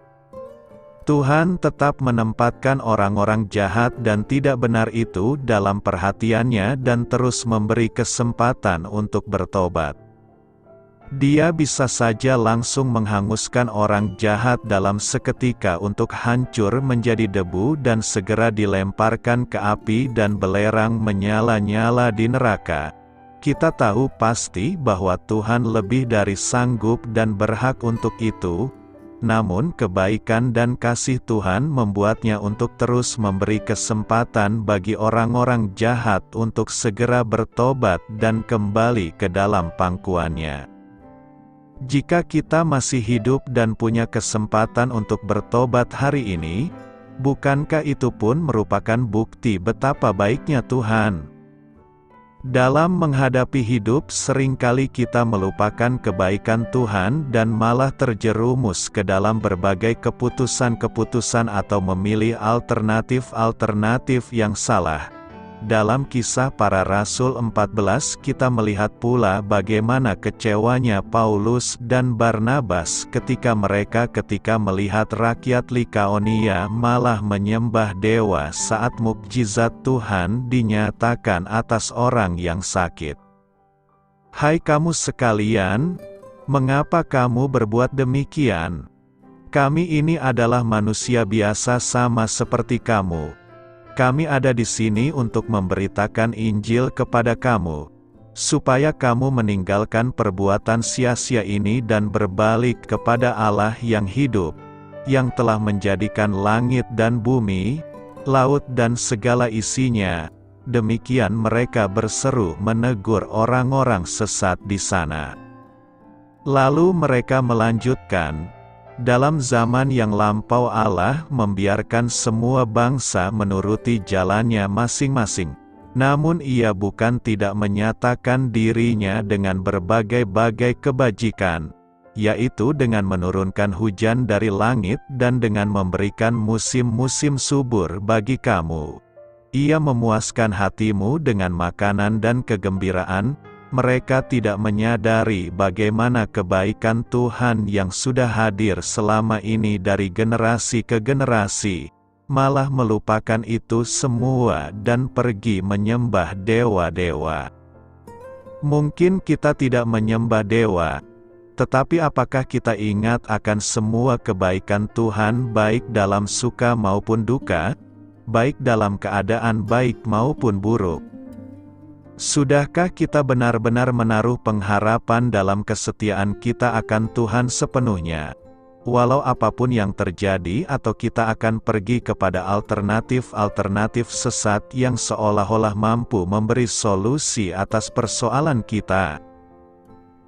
Tuhan tetap menempatkan orang-orang jahat dan tidak benar itu dalam perhatiannya dan terus memberi kesempatan untuk bertobat. Dia bisa saja langsung menghanguskan orang jahat dalam seketika untuk hancur menjadi debu dan segera dilemparkan ke api dan belerang menyala-nyala di neraka. Kita tahu pasti bahwa Tuhan lebih dari sanggup dan berhak untuk itu, namun kebaikan dan kasih Tuhan membuatnya untuk terus memberi kesempatan bagi orang-orang jahat untuk segera bertobat dan kembali ke dalam pangkuannya. Jika kita masih hidup dan punya kesempatan untuk bertobat hari ini, bukankah itu pun merupakan bukti betapa baiknya Tuhan? Dalam menghadapi hidup seringkali kita melupakan kebaikan Tuhan dan malah terjerumus ke dalam berbagai keputusan-keputusan atau memilih alternatif-alternatif yang salah. Dalam Kisah Para Rasul 14 kita melihat pula bagaimana kecewanya Paulus dan Barnabas ketika melihat rakyat Likaonia malah menyembah dewa saat mukjizat Tuhan dinyatakan atas orang yang sakit. Hai kamu sekalian, mengapa kamu berbuat demikian? Kami ini adalah manusia biasa sama seperti kamu. Kami ada di sini untuk memberitakan Injil kepada kamu, supaya kamu meninggalkan perbuatan sia-sia ini dan berbalik kepada Allah yang hidup, yang telah menjadikan langit dan bumi, laut dan segala isinya. Demikian mereka berseru menegur orang-orang sesat di sana. Lalu mereka melanjutkan, dalam zaman yang lampau Allah membiarkan semua bangsa menuruti jalannya masing-masing. Namun Ia bukan tidak menyatakan dirinya dengan berbagai-bagai kebajikan, yaitu dengan menurunkan hujan dari langit dan dengan memberikan musim-musim subur bagi kamu. Ia memuaskan hatimu dengan makanan dan kegembiraan. Mereka tidak menyadari bagaimana kebaikan Tuhan yang sudah hadir selama ini dari generasi ke generasi. malah melupakan itu semua dan pergi menyembah dewa-dewa. Mungkin kita tidak menyembah dewa, tetapi apakah kita ingat akan semua kebaikan Tuhan baik dalam suka maupun duka, baik dalam keadaan baik maupun buruk? Sudahkah kita benar-benar menaruh pengharapan dalam kesetiaan kita akan Tuhan sepenuhnya, walau apapun yang terjadi, atau kita akan pergi kepada alternatif-alternatif sesat yang seolah-olah mampu memberi solusi atas persoalan kita?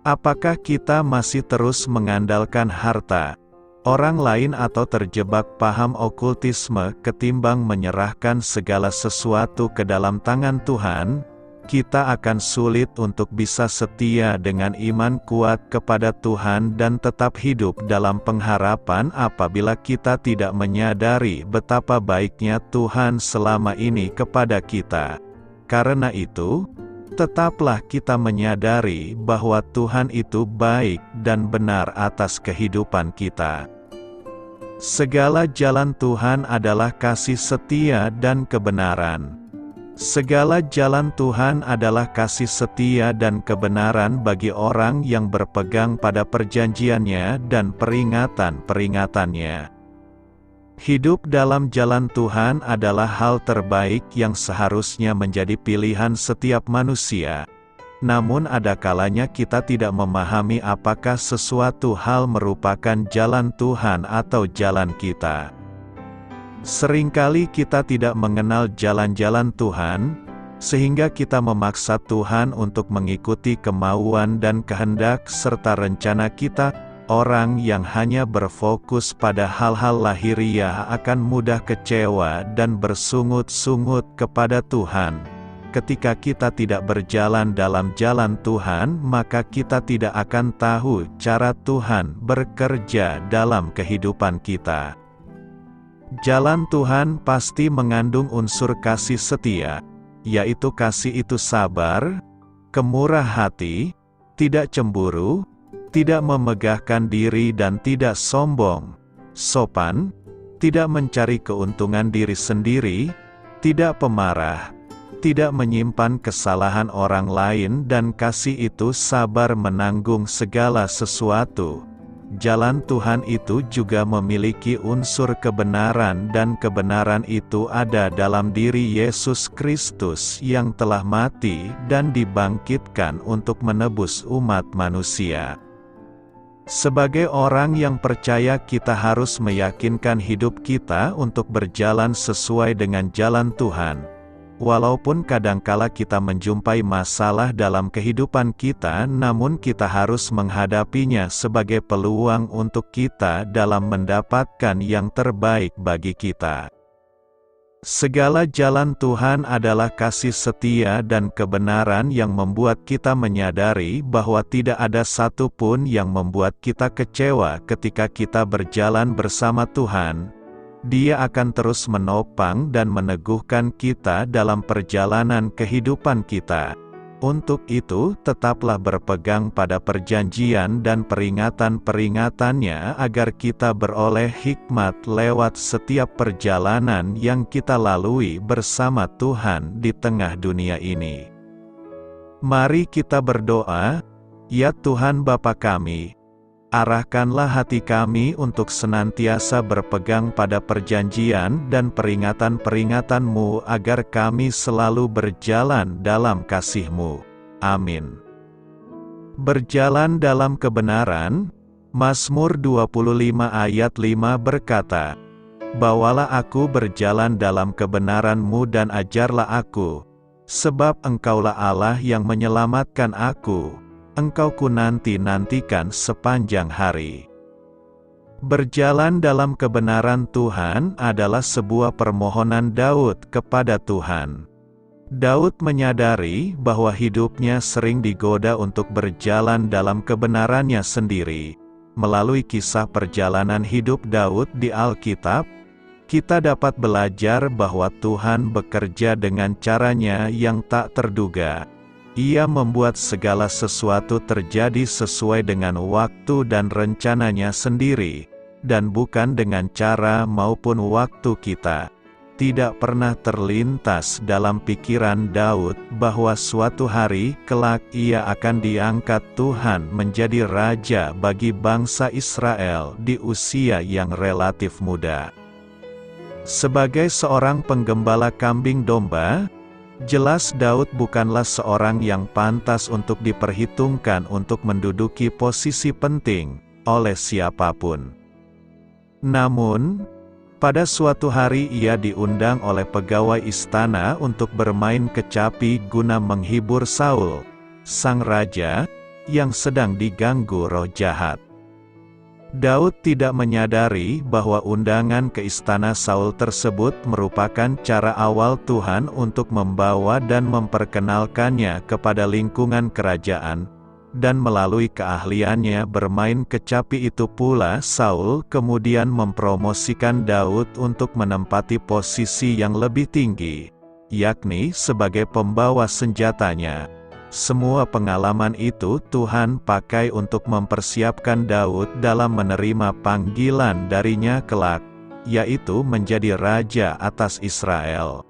Apakah kita masih terus mengandalkan harta, orang lain, atau terjebak paham okultisme ketimbang menyerahkan segala sesuatu ke dalam tangan Tuhan? Kita akan sulit untuk bisa setia dengan iman kuat kepada Tuhan dan tetap hidup dalam pengharapan apabila kita tidak menyadari betapa baiknya Tuhan selama ini kepada kita. Karena itu, tetaplah kita menyadari bahwa Tuhan itu baik dan benar atas kehidupan kita. Segala jalan Tuhan adalah kasih setia dan kebenaran. Segala jalan Tuhan adalah kasih setia dan kebenaran bagi orang yang berpegang pada perjanjiannya dan peringatan-peringatannya. Hidup dalam jalan Tuhan adalah hal terbaik yang seharusnya menjadi pilihan setiap manusia. Namun ada kalanya kita tidak memahami apakah sesuatu hal merupakan jalan Tuhan atau jalan kita. Seringkali kita tidak mengenal jalan-jalan Tuhan, sehingga kita memaksa Tuhan untuk mengikuti kemauan dan kehendak serta rencana kita. Orang yang hanya berfokus pada hal-hal lahiriah akan mudah kecewa dan bersungut-sungut kepada Tuhan. Ketika kita tidak berjalan dalam jalan Tuhan, maka kita tidak akan tahu cara Tuhan bekerja dalam kehidupan kita. Jalan Tuhan pasti mengandung unsur kasih setia, yaitu kasih itu sabar, kemurah hati, tidak cemburu, tidak memegahkan diri dan tidak sombong, sopan, tidak mencari keuntungan diri sendiri, tidak pemarah, tidak menyimpan kesalahan orang lain, dan kasih itu sabar menanggung segala sesuatu. Jalan Tuhan itu juga memiliki unsur kebenaran, dan kebenaran itu ada dalam diri Yesus Kristus yang telah mati dan dibangkitkan untuk menebus umat manusia. Sebagai orang yang percaya, kita harus meyakinkan hidup kita untuk berjalan sesuai dengan jalan Tuhan. Walaupun kadangkala kita menjumpai masalah dalam kehidupan kita, namun kita harus menghadapinya sebagai peluang untuk kita dalam mendapatkan yang terbaik bagi kita. Segala jalan Tuhan adalah kasih setia dan kebenaran yang membuat kita menyadari bahwa tidak ada satu pun yang membuat kita kecewa ketika kita berjalan bersama Tuhan. Dia akan terus menopang dan meneguhkan kita dalam perjalanan kehidupan kita. Untuk itu, tetaplah berpegang pada perjanjian dan peringatan-peringatannya agar kita beroleh hikmat lewat setiap perjalanan yang kita lalui bersama Tuhan di tengah dunia ini. Mari kita berdoa. Ya Tuhan Bapa kami, arahkanlah hati kami untuk senantiasa berpegang pada perjanjian dan peringatan-peringatan-Mu agar kami selalu berjalan dalam kasih-Mu. Amin. Berjalan dalam kebenaran. Mazmur 25 ayat 5 berkata, "Bawalah aku berjalan dalam kebenaran-Mu dan ajarlah aku, sebab Engkaulah Allah yang menyelamatkan aku. Engkau ku nanti-nantikan sepanjang hari." Berjalan dalam kebenaran Tuhan adalah sebuah permohonan Daud kepada Tuhan. Daud menyadari bahwa hidupnya sering digoda untuk berjalan dalam kebenarannya sendiri. Melalui kisah perjalanan hidup Daud di Alkitab, kita dapat belajar bahwa Tuhan bekerja dengan caranya yang tak terduga. Ia membuat segala sesuatu terjadi sesuai dengan waktu dan rencananya sendiri. dan bukan dengan cara maupun waktu kita. Tidak pernah terlintas dalam pikiran Daud bahwa suatu hari kelak ia akan diangkat Tuhan menjadi raja bagi bangsa Israel di usia yang relatif muda. Sebagai seorang penggembala kambing domba, jelas Daud bukanlah seorang yang pantas untuk diperhitungkan untuk menduduki posisi penting oleh siapapun. Namun, pada suatu hari ia diundang oleh pegawai istana untuk bermain kecapi guna menghibur Saul, sang raja, yang sedang diganggu roh jahat. Daud tidak menyadari bahwa undangan ke istana Saul tersebut merupakan cara awal Tuhan untuk membawa dan memperkenalkannya kepada lingkungan kerajaan, dan melalui keahliannya bermain kecapi itu pula Saul kemudian mempromosikan Daud untuk menempati posisi yang lebih tinggi, yakni sebagai pembawa senjatanya. Semua pengalaman itu Tuhan pakai untuk mempersiapkan Daud dalam menerima panggilan darinya kelak, yaitu menjadi raja atas Israel.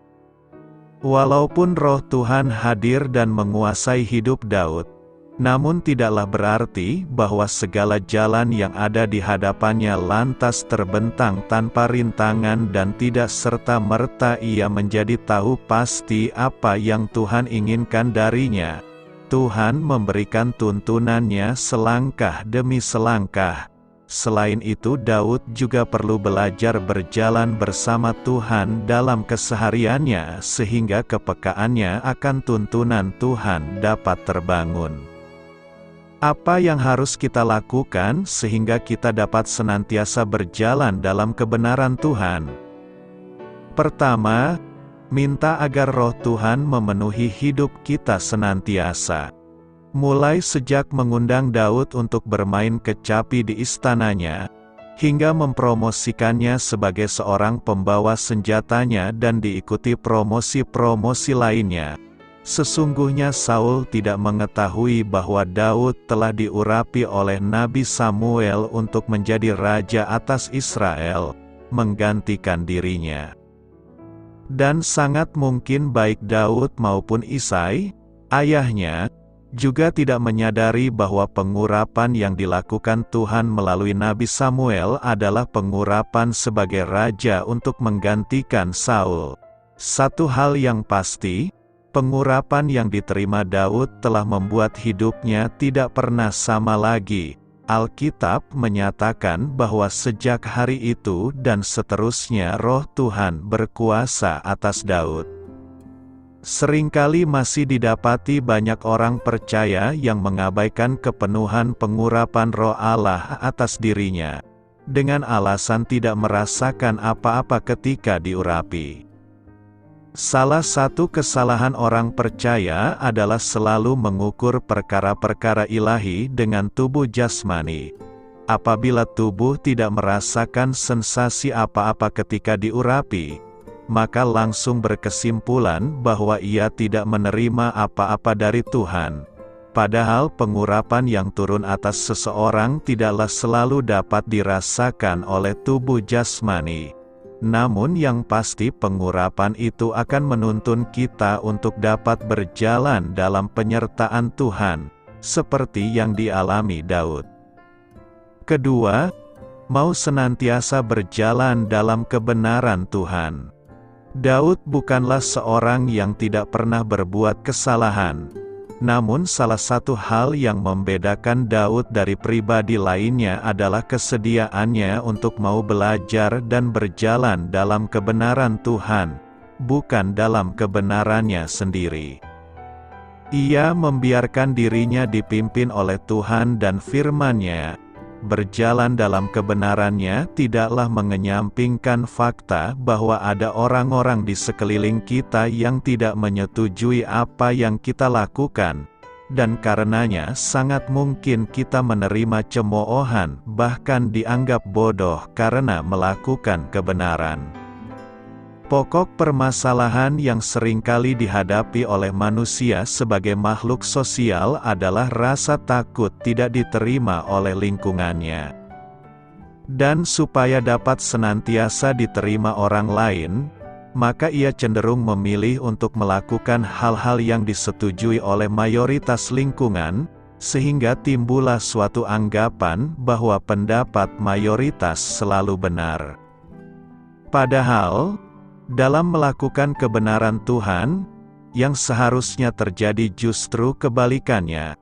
Walaupun roh Tuhan hadir dan menguasai hidup Daud, namun tidaklah berarti bahwa segala jalan yang ada di hadapannya lantas terbentang tanpa rintangan dan tidak serta-merta ia menjadi tahu pasti apa yang Tuhan inginkan darinya. Tuhan memberikan tuntunannya selangkah demi selangkah. Selain itu Daud juga perlu belajar berjalan bersama Tuhan dalam kesehariannya sehingga kepekaannya akan tuntunan Tuhan dapat terbangun. Apa yang harus kita lakukan sehingga kita dapat senantiasa berjalan dalam kebenaran Tuhan? Pertama, minta agar roh Tuhan memenuhi hidup kita senantiasa. Mulai sejak mengundang Daud untuk bermain kecapi di istananya, hingga mempromosikannya sebagai seorang pembawa senjatanya dan diikuti promosi-promosi lainnya. Sesungguhnya Saul tidak mengetahui bahwa Daud telah diurapi oleh Nabi Samuel untuk menjadi raja atas Israel, menggantikan dirinya. Dan sangat mungkin baik Daud maupun Isai, ayahnya, juga tidak menyadari bahwa pengurapan yang dilakukan Tuhan melalui Nabi Samuel adalah pengurapan sebagai raja untuk menggantikan Saul. Satu hal yang pasti, pengurapan yang diterima Daud telah membuat hidupnya tidak pernah sama lagi. Alkitab menyatakan bahwa sejak hari itu dan seterusnya roh Tuhan berkuasa atas Daud. Seringkali masih didapati banyak orang percaya yang mengabaikan kepenuhan pengurapan roh Allah atas dirinya, dengan alasan tidak merasakan apa-apa ketika diurapi. Salah satu kesalahan orang percaya adalah selalu mengukur perkara-perkara ilahi dengan tubuh jasmani. Apabila tubuh tidak merasakan sensasi apa-apa ketika diurapi, maka langsung berkesimpulan bahwa ia tidak menerima apa-apa dari Tuhan. Padahal pengurapan yang turun atas seseorang tidaklah selalu dapat dirasakan oleh tubuh jasmani. Namun yang pasti pengurapan itu akan menuntun kita untuk dapat berjalan dalam penyertaan Tuhan, seperti yang dialami Daud. Kedua, mau senantiasa berjalan dalam kebenaran Tuhan. Daud bukanlah seorang yang tidak pernah berbuat kesalahan. Namun salah satu hal yang membedakan Daud dari pribadi lainnya adalah kesediaannya untuk mau belajar dan berjalan dalam kebenaran Tuhan, bukan dalam kebenarannya sendiri. Ia membiarkan dirinya dipimpin oleh Tuhan dan firman-Nya. Berjalan dalam kebenarannya tidaklah mengenyampingkan fakta bahwa ada orang-orang di sekeliling kita yang tidak menyetujui apa yang kita lakukan, dan karenanya sangat mungkin kita menerima cemoohan, bahkan dianggap bodoh karena melakukan kebenaran. Pokok permasalahan yang seringkali dihadapi oleh manusia sebagai makhluk sosial adalah rasa takut tidak diterima oleh lingkungannya. Dan supaya dapat senantiasa diterima orang lain, maka ia cenderung memilih untuk melakukan hal-hal yang disetujui oleh mayoritas lingkungan, sehingga timbullah suatu anggapan bahwa pendapat mayoritas selalu benar. Padahal, dalam melakukan kebenaran Tuhan, yang seharusnya terjadi justru kebalikannya.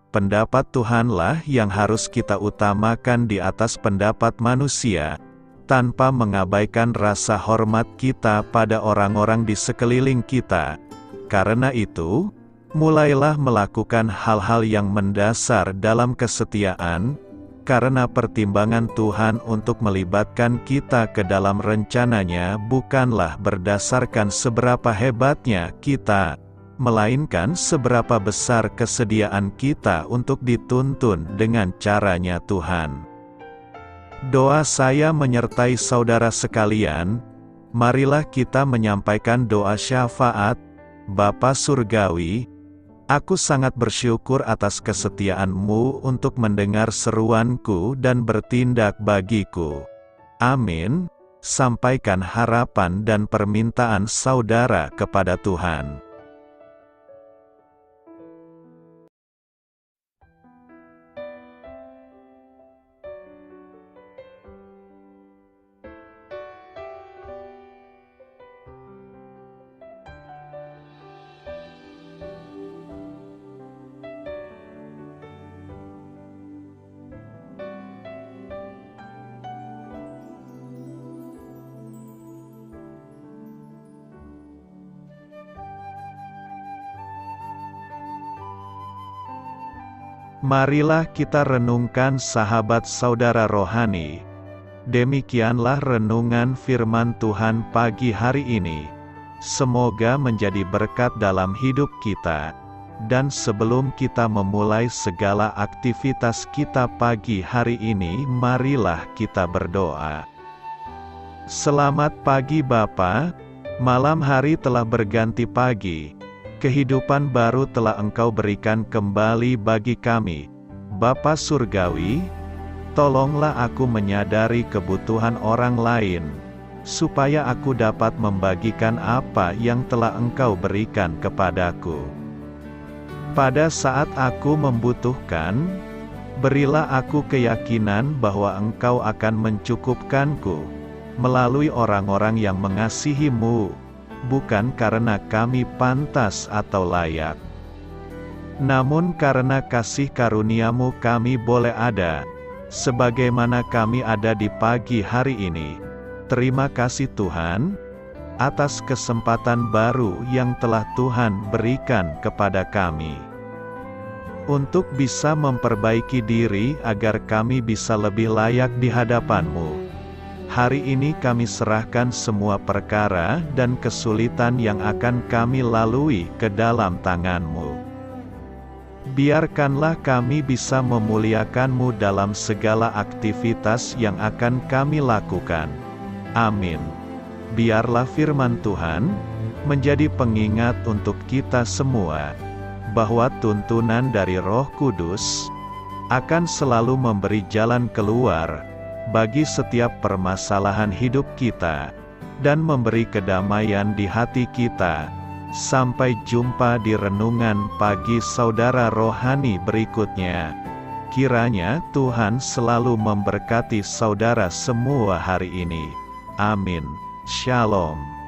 Pendapat Tuhanlah yang harus kita utamakan di atas pendapat manusia, tanpa mengabaikan rasa hormat kita pada orang-orang di sekeliling kita. Karena itu, mulailah melakukan hal-hal yang mendasar dalam kesetiaan, karena pertimbangan Tuhan untuk melibatkan kita ke dalam rencananya bukanlah berdasarkan seberapa hebatnya kita, melainkan seberapa besar kesediaan kita untuk dituntun dengan caranya Tuhan. Doa saya menyertai saudara sekalian, marilah kita menyampaikan doa syafaat. Bapa Surgawi, aku sangat bersyukur atas kesetiaan-Mu untuk mendengar seruanku dan bertindak bagiku. Amin. Sampaikan harapan dan permintaan saudara kepada Tuhan. Marilah kita renungkan sahabat saudara rohani. Demikianlah renungan firman Tuhan pagi hari ini. Semoga menjadi berkat dalam hidup kita. Dan sebelum kita memulai segala aktivitas kita pagi hari ini, marilah kita berdoa. Selamat pagi Bapa, malam hari telah berganti pagi. Kehidupan baru telah Engkau berikan kembali bagi kami. Bapa Surgawi, tolonglah aku menyadari kebutuhan orang lain, supaya aku dapat membagikan apa yang telah Engkau berikan kepadaku. Pada saat aku membutuhkan, berilah aku keyakinan bahwa Engkau akan mencukupkanku, melalui orang-orang yang mengasihi-Mu, bukan karena kami pantas atau layak, namun karena kasih karunia-Mu kami boleh ada, sebagaimana kami ada di pagi hari ini. Terima kasih Tuhan, atas kesempatan baru yang telah Tuhan berikan kepada kami, untuk bisa memperbaiki diri agar kami bisa lebih layak di hadapan-Mu. Hari ini kami serahkan semua perkara dan kesulitan yang akan kami lalui ke dalam tangan-Mu. Biarkanlah kami bisa memuliakan-Mu dalam segala aktivitas yang akan kami lakukan. Amin. Biarlah firman Tuhan menjadi pengingat untuk kita semua, bahwa tuntunan dari Roh Kudus akan selalu memberi jalan keluar bagi setiap permasalahan hidup kita, dan memberi kedamaian di hati kita. Sampai jumpa di renungan pagi saudara rohani berikutnya. Kiranya Tuhan selalu memberkati saudara semua hari ini. Amin. Shalom.